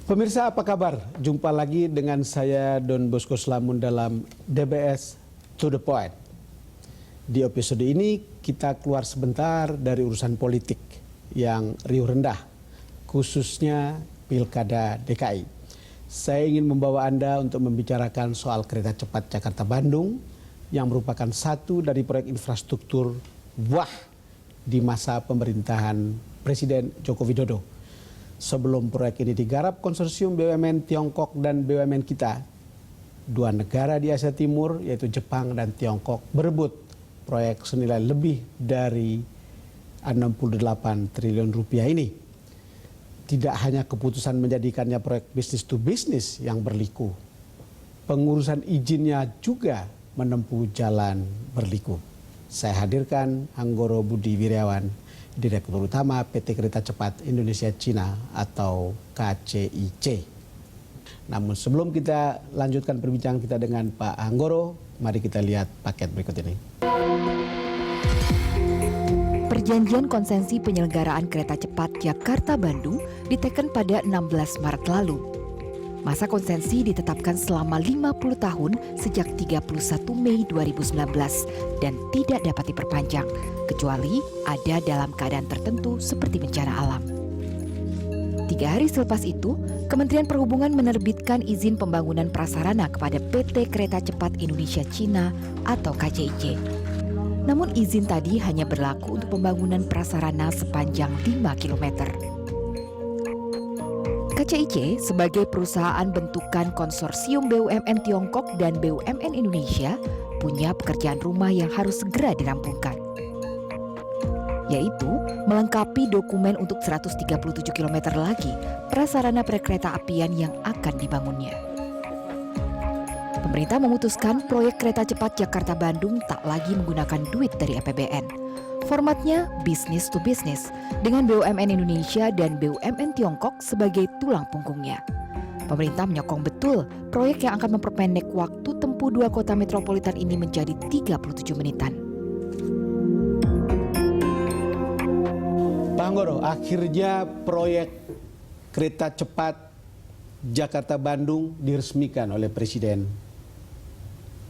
Pemirsa, apa kabar? Jumpa lagi dengan saya Don Bosco Slamun dalam DBS To The Point. Di episode ini kita keluar sebentar dari urusan politik yang riuh rendah, khususnya Pilkada DKI. Saya ingin membawa Anda untuk membicarakan soal kereta cepat Jakarta-Bandung yang merupakan satu dari proyek infrastruktur wah di masa pemerintahan Presiden Joko Widodo. Sebelum proyek ini digarap, konsorsium BUMN Tiongkok dan BUMN kita, dua negara di Asia Timur yaitu Jepang dan Tiongkok, berebut proyek senilai lebih dari 68 triliun rupiah ini. Tidak hanya keputusan menjadikannya proyek bisnis to bisnis yang berliku, pengurusan izinnya juga menempuh jalan berliku. Saya hadirkan Anggoro Budi Wiriawan, Direktur Utama PT Kereta Cepat Indonesia Cina atau KCIC. Namun sebelum kita lanjutkan perbincangan kita dengan Pak Anggoro, mari kita lihat paket berikut ini. Perjanjian konsensi penyelenggaraan kereta cepat Jakarta-Bandung diteken pada 16 Maret lalu. Masa konsensi ditetapkan selama 50 tahun sejak 31 Mei 2019 dan tidak dapat diperpanjang, kecuali ada dalam keadaan tertentu seperti bencana alam. 3 hari selepas itu, Kementerian Perhubungan menerbitkan izin pembangunan prasarana kepada PT Kereta Cepat Indonesia Cina atau KCIC. Namun izin tadi hanya berlaku untuk pembangunan prasarana sepanjang 5 km. KCIC sebagai perusahaan bentukan konsorsium BUMN Tiongkok dan BUMN Indonesia punya pekerjaan rumah yang harus segera dirampungkan, yaitu melengkapi dokumen untuk 137 km lagi prasarana perkereta apian yang akan dibangunnya. Pemerintah memutuskan proyek kereta cepat Jakarta-Bandung tak lagi menggunakan duit dari APBN. Formatnya business to business dengan BUMN Indonesia dan BUMN Tiongkok sebagai tulang punggungnya. Pemerintah menyokong betul proyek yang akan memperpendek waktu tempuh 2 kota metropolitan ini menjadi 37 menitan. Pak Anggoro, akhirnya proyek kereta cepat Jakarta-Bandung diresmikan oleh Presiden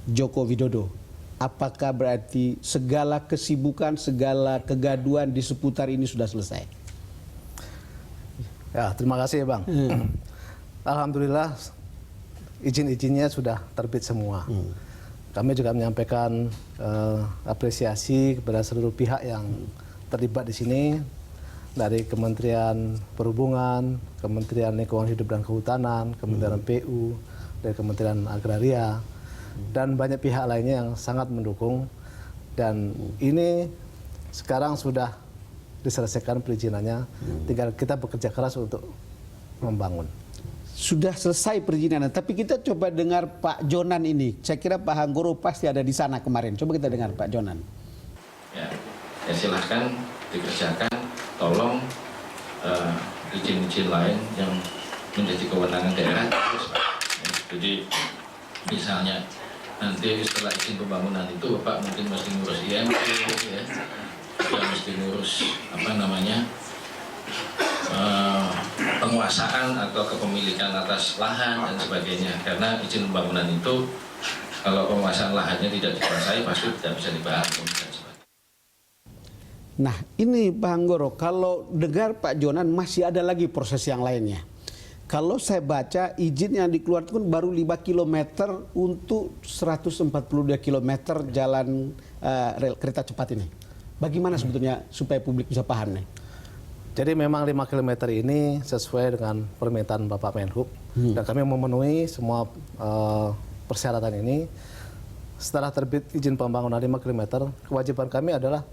Joko Widodo. Apakah berarti segala kesibukan, segala kegaduhan di seputar ini sudah selesai? Ya, terima kasih ya Bang. Alhamdulillah izin-izinnya sudah terbit semua. Kami juga menyampaikan apresiasi kepada seluruh pihak yang terlibat di sini, dari Kementerian Perhubungan, Kementerian Lingkungan Hidup dan Kehutanan, Kementerian PU, dari Kementerian Agraria, dan banyak pihak lainnya yang sangat mendukung. Dan ini sekarang sudah diselesaikan perizinannya, tinggal kita bekerja keras untuk membangun. Sudah selesai perizinannya, tapi kita coba dengar Pak Jonan ini. Saya kira Pak Anggoro pasti ada di sana kemarin. Coba kita dengar Pak Jonan. Ya silahkan dikerjakan, tolong izin-izin lain yang menjadi kewenangan daerah. Jadi misalnya nanti setelah izin pembangunan itu Bapak mungkin mesti ngurus IMP, ya, mesti ngurus penguasaan atau kepemilikan atas lahan dan sebagainya. Karena izin pembangunan itu kalau penguasaan lahannya tidak dikuasai pasti tidak bisa dibangun. Nah ini Pak Anggoro, kalau dengar Pak Jonan masih ada lagi proses yang lainnya. Kalau saya baca izin yang dikeluarkan baru 5 km untuk 142 km jalan rel kereta cepat ini. Bagaimana sebetulnya supaya publik bisa paham nih? Jadi memang 5 km ini sesuai dengan permintaan Bapak Menhub, dan kami memenuhi semua persyaratan ini. Setelah terbit izin pembangunan 5 km, kewajiban kami adalah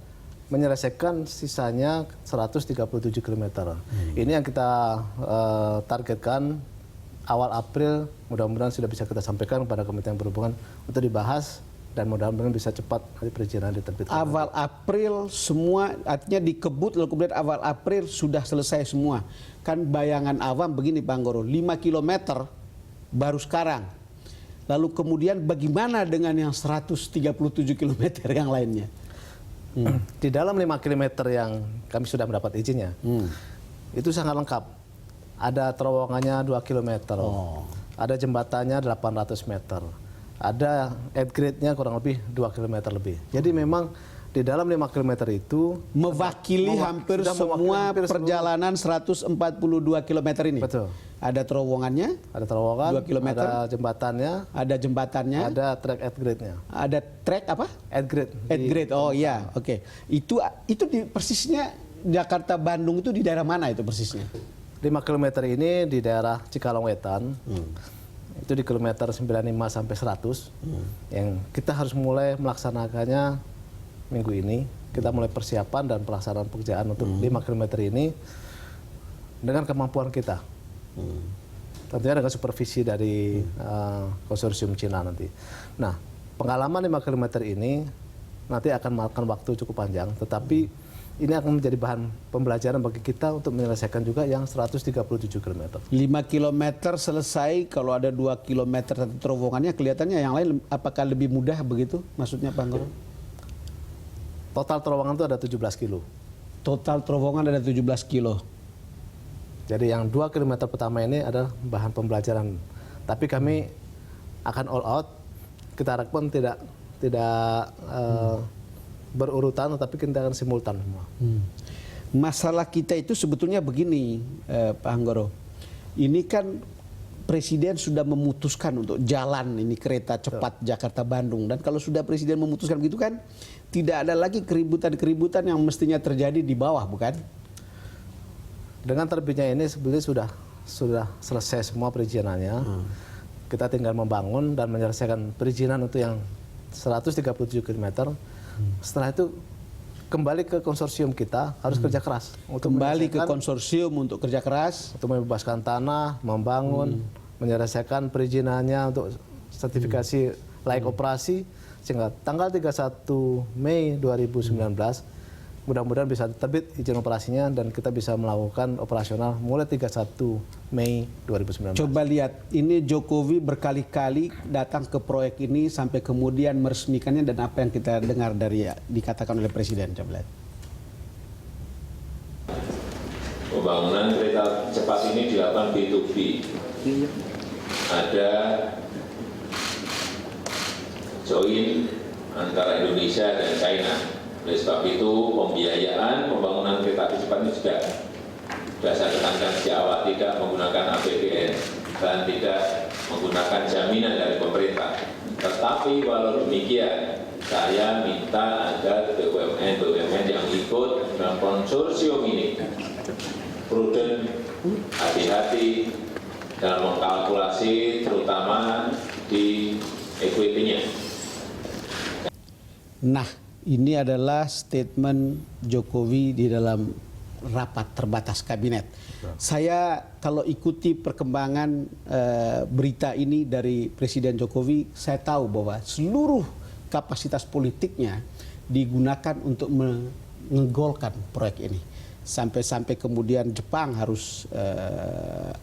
menyelesaikan sisanya 137 km. Ini yang kita targetkan awal April, mudah-mudahan sudah bisa kita sampaikan kepada Kementerian Perhubungan untuk dibahas dan mudah-mudahan bisa cepat perizinan diterbitkan. Awal April semua, artinya dikebut lalu kemudian awal April sudah selesai semua. Kan bayangan awam begini Pak Anggoro, 5 km baru sekarang. Lalu kemudian bagaimana dengan yang 137 km yang lainnya? Di dalam 5 km yang kami sudah mendapat izinnya, itu sangat lengkap. ada terowongannya 2 km, ada jembatannya 800 meter, ada add grade-nya kurang lebih 2 km lebih. Jadi memang di dalam 5 km itu mewakili hampir semua perjalanan 142 km ini. Betul. Ada terowongannya, ada terowongan, 2 km, ada jembatannya, ada track add grade-nya. Ada track apa? Add grade. Add grade. Oh iya, oke. Itu di persisnya Jakarta Bandung itu di daerah mana itu persisnya? 5 km ini di daerah Cikalong Wetan. Itu di kilometer 95 sampai 100. Yang kita harus mulai melaksanakannya minggu ini. Kita mulai persiapan dan pelaksanaan pekerjaan untuk 5 km ini dengan kemampuan kita. Tentunya dengan supervisi dari konsorsium Cina nanti. Nah, pengalaman 5 km ini nanti akan memakan waktu cukup panjang, tetapi ini akan menjadi bahan pembelajaran bagi kita untuk menyelesaikan juga yang 137 km. 5 km selesai, kalau ada 2 km satu terowongannya, kelihatannya yang lain apakah lebih mudah begitu maksudnya Pak Anggoro? Total terowongan itu ada 17 kilo. Total terowongan ada 17 kilo. Jadi yang 2 km pertama ini adalah bahan pembelajaran. Tapi kami akan all out. Kita harapkan tidak berurutan, tapi kita akan simultan semua. Masalah kita itu sebetulnya begini, Pak Anggoro. Ini kan Presiden sudah memutuskan untuk jalan ini kereta cepat Jakarta-Bandung. Dan kalau sudah Presiden memutuskan begitu kan, tidak ada lagi keributan-keributan yang mestinya terjadi di bawah, bukan? Dengan terbitnya ini sebenarnya sudah selesai semua perizinannya. Kita tinggal membangun dan menyelesaikan perizinan untuk yang 137 km. Setelah itu kembali ke konsorsium kita, harus kerja keras. Kembali ke konsorsium untuk kerja keras. Untuk membebaskan tanah, membangun, menyelesaikan perizinannya untuk sertifikasi layak operasi. Sehingga tanggal 31 Mei 2019, mudah-mudahan bisa terbit izin operasinya dan kita bisa melakukan operasional mulai 31 Mei 2019. Coba lihat, ini Jokowi berkali-kali datang ke proyek ini sampai kemudian meresmikannya, dan apa yang kita dengar dari dikatakan oleh Presiden. Coba lihat. Pembangunan kereta cepat ini dilakukan B2B. Ada join antara Indonesia dan China. Oleh sebab itu, pembiayaan pembangunan kereta cepat ini juga sudah saya tekankan sejak awal, tidak menggunakan APBN dan tidak menggunakan jaminan dari pemerintah. Tetapi walau demikian, saya minta agar BUMN yang ikut dalam konsorsium ini prudent, hati-hati dalam mengkalkulasi, terutama di equity-nya. Nah, ini adalah statement Jokowi di dalam rapat terbatas kabinet. Saya kalau ikuti perkembangan berita ini dari Presiden Jokowi, saya tahu bahwa seluruh kapasitas politiknya digunakan untuk mengegolkan proyek ini. Sampai-sampai kemudian Jepang harus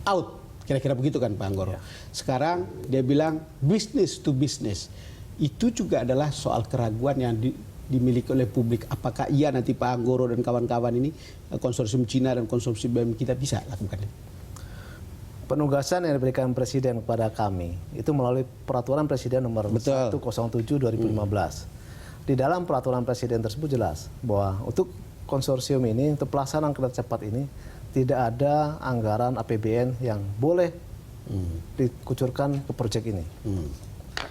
out. Kira-kira begitu kan Pak Anggoro. Sekarang dia bilang business to business. Itu juga adalah soal keraguan yang dimiliki oleh publik. Apakah iya nanti Pak Anggoro dan kawan-kawan ini, konsorsium Cina dan konsorsium BUMN kita bisa lakukan? Penugasan yang diberikan Presiden kepada kami itu melalui Peraturan Presiden nomor 107 2015. Di dalam Peraturan Presiden tersebut jelas bahwa untuk konsorsium ini, untuk pelaksanaan kereta cepat ini, tidak ada anggaran APBN yang boleh dikucurkan ke proyek ini.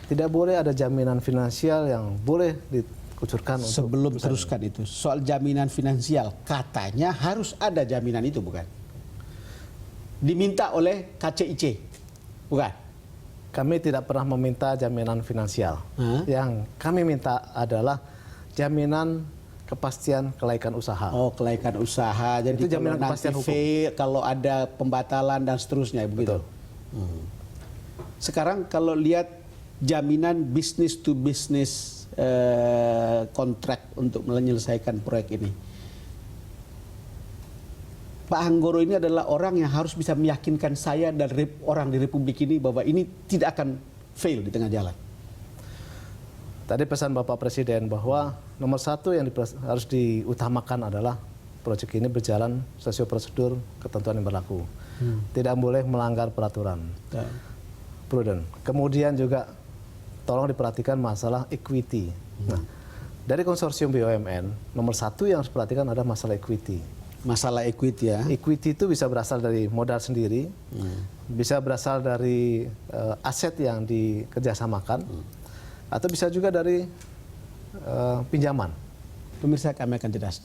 Tidak boleh ada jaminan finansial yang boleh dikucurkan. Sebelum teruskan itu, soal jaminan finansial, katanya harus ada jaminan itu, bukan? Diminta oleh KCIC, bukan? Kami tidak pernah meminta jaminan finansial. Yang kami minta adalah jaminan kepastian kelaikan usaha. Oh, kelaikan usaha. Jadi itu jaminan kepastian hukum. Kalau ada pembatalan dan seterusnya, begitu. Sekarang kalau lihat jaminan business to business kontrak untuk menyelesaikan proyek ini, Pak Anggoro ini adalah orang yang harus bisa meyakinkan saya dan orang di Republik ini bahwa ini tidak akan fail di tengah jalan. Tadi pesan Bapak Presiden bahwa nomor satu yang harus diutamakan adalah proyek ini berjalan sesuai prosedur ketentuan yang berlaku. tidak boleh melanggar peraturan. Prudent. Kemudian juga tolong diperhatikan masalah equity. Nah, dari konsorsium BUMN, nomor satu yang harus diperhatikan adalah masalah equity. Masalah equity ya. Equity itu bisa berasal dari modal sendiri, bisa berasal dari aset yang dikerjasamakan, atau bisa juga dari pinjaman. Pemirsa, kami akan jelas.